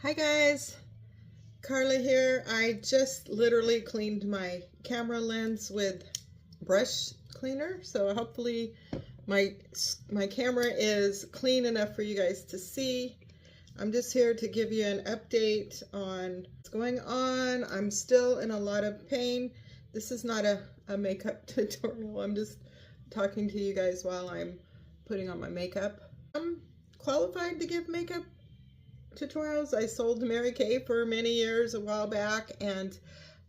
Hi guys, Carla here. I just literally cleaned my camera lens with brush cleaner, so hopefully my camera is clean enough for you guys to see. I'm just here to give you an update on what's going on. I'm still in a lot of pain. This is not a makeup tutorial. I'm just talking to you guys while I'm putting on my makeup. I'm qualified to give makeup tutorials. I sold Mary Kay for many years a while back, and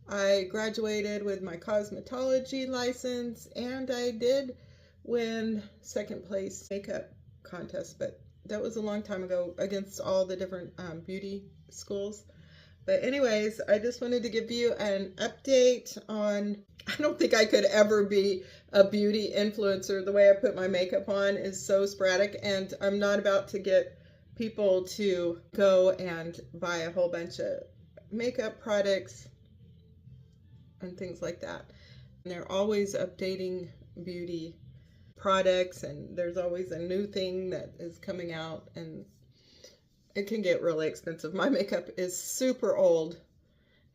I graduated with my cosmetology license, and I did win second place makeup contest, but that was a long time ago against all the different beauty schools. But anyways, I just wanted to give you an update on, I don't think I could ever be a beauty influencer. The way I put my makeup on is so sporadic, and I'm not about to get people to go and buy a whole bunch of makeup products and things like that. And they're always updating beauty products, and there's always a new thing that is coming out, and it can get really expensive. My makeup is super old.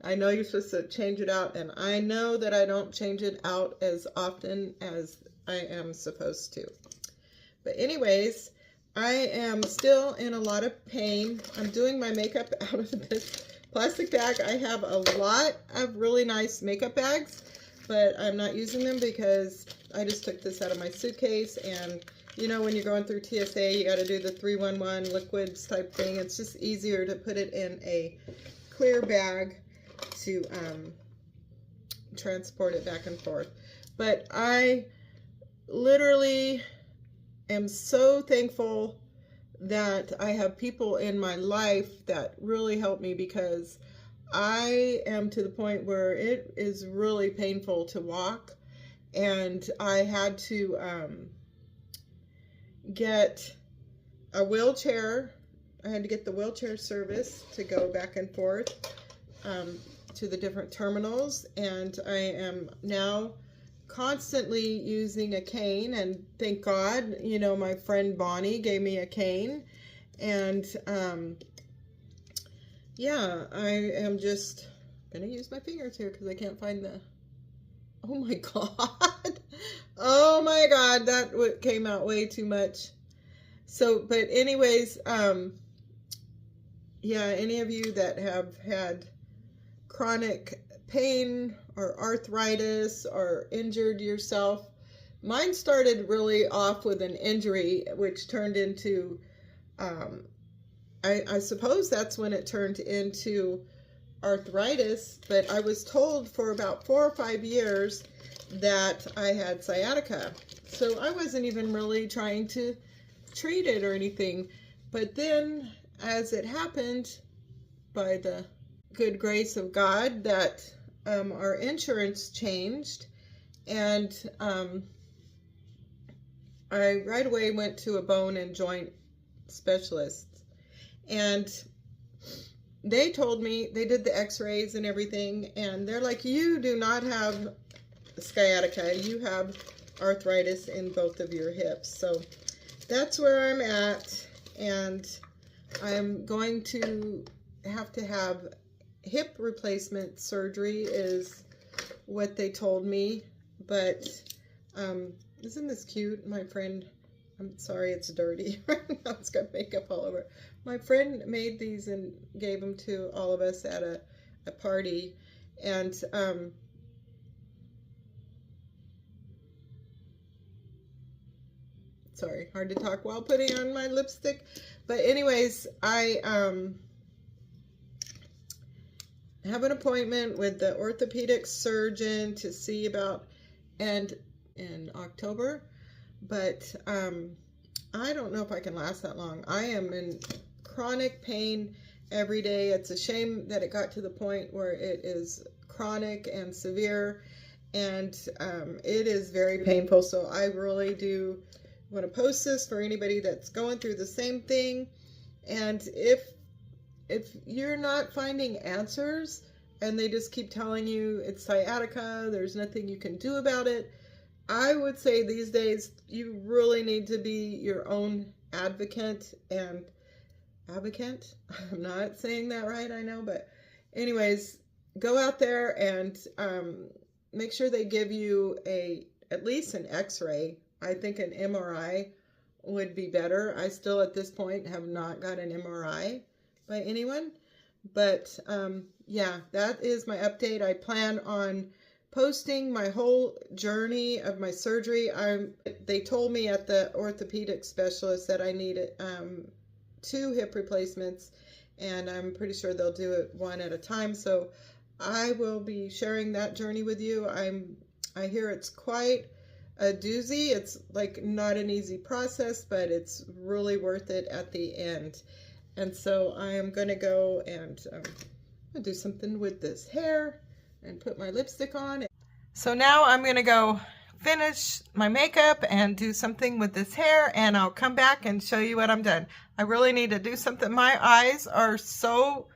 I know you're supposed to change it out, and I know that I don't change it out as often as I am supposed to. But anyways, I am still in a lot of pain. I'm doing my makeup out of this plastic bag. I have a lot of really nice makeup bags, but I'm not using them because I just took this out of my suitcase. And you know, when you're going through TSA, you got to do the 311 liquids type thing. It's just easier to put it in a clear bag to transport it back and forth. But I literally am so thankful that I have people in my life that really help me, because I am to the point where it is really painful to walk, and I had to get a wheelchair. I had to get the wheelchair service to go back and forth to the different terminals, and I am now constantly using a cane, and thank God, you know, my friend Bonnie gave me a cane. And yeah, I am just gonna use my fingers here because I can't find the, oh my God, oh my God, that came out way too much. So, but anyways, yeah, any of you that have had chronic pain or arthritis or injured yourself. Mine started really off with an injury, which turned into, I suppose that's when it turned into arthritis, but I was told for about 4 or 5 years that I had sciatica. So I wasn't even really trying to treat it or anything. But then as it happened, by the good grace of God, that our insurance changed, and I right away went to a bone and joint specialist, and they told me, they did the x-rays and everything, and they're like, you do not have sciatica, you have arthritis in both of your hips. So that's where I'm at, and I'm going to have hip replacement surgery is what they told me. But isn't this cute? My friend, I'm sorry it's dirty. Now it's got makeup all over. My friend made these and gave them to all of us at a party. And sorry, hard to talk while putting on my lipstick. But anyways, I have an appointment with the orthopedic surgeon to see about, and in October, but I don't know if I can last that long. I am in chronic pain every day. It's a shame that it got to the point where it is chronic and severe, and it is very painful. So I really do want to post this for anybody that's going through the same thing. And if you're not finding answers and they just keep telling you it's sciatica, there's nothing you can do about it, I would say these days you really need to be your own advocate and Avocent. I'm not saying that right, I know, but anyways, go out there and make sure they give you at least an x-ray. I think an MRI would be better. I still at this point have not got an MRI by anyone, but yeah, that is my update. I plan on posting my whole journey of my surgery. They told me at the orthopedic specialist that I needed 2 hip replacements, and I'm pretty sure they'll do it one at a time. So I will be sharing that journey with you. I hear it's quite a doozy. It's like not an easy process, but it's really worth it at the end. And so I am going to go and do something with this hair and put my lipstick on. So now I'm going to go finish my makeup and do something with this hair, and I'll come back and show you what I'm done. I really need to do something. My eyes are so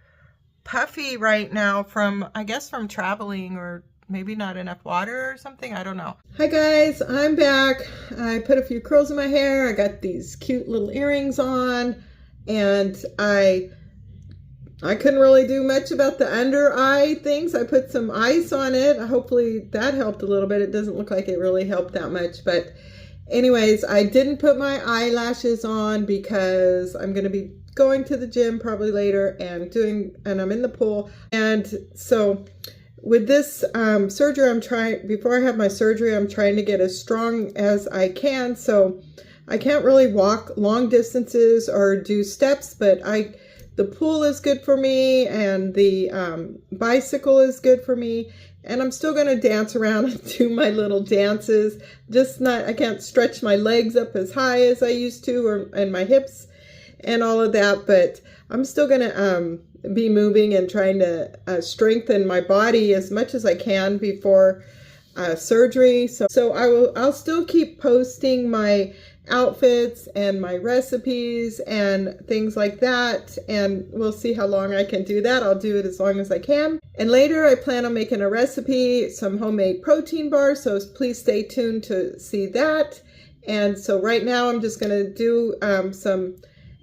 puffy right now from, I guess, from traveling, or maybe not enough water or something. I don't know. Hi guys, I'm back. I put a few curls in my hair. I got these cute little earrings on, and I couldn't really do much about the under eye things. I put some ice on it. Hopefully that helped a little bit. It doesn't look like it really helped that much, but anyways, I didn't put my eyelashes on because I'm going to be going to the gym probably later and I'm in the pool. And so with this surgery, before I have my surgery, I'm trying to get as strong as I can. So I can't really walk long distances or do steps, but the pool is good for me, and the bicycle is good for me, and I'm still going to dance around and do my little dances. I can't stretch my legs up as high as I used to, and my hips and all of that, but I'm still going to be moving and trying to strengthen my body as much as I can before surgery. So I'll still keep posting my outfits and my recipes and things like that, and we'll see how long I can do that. I'll do it as long as I can. And later I plan on making a recipe, some homemade protein bars, so please stay tuned to see that. And so right now I'm just going to do some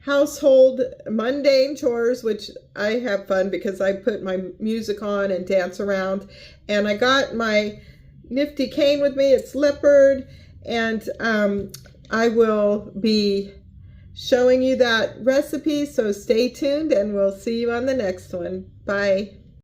household mundane chores, which I have fun because I put my music on and dance around. And I got my nifty cane with me. It's leopard, and I will be showing you that recipe, so stay tuned and we'll see you on the next one. Bye.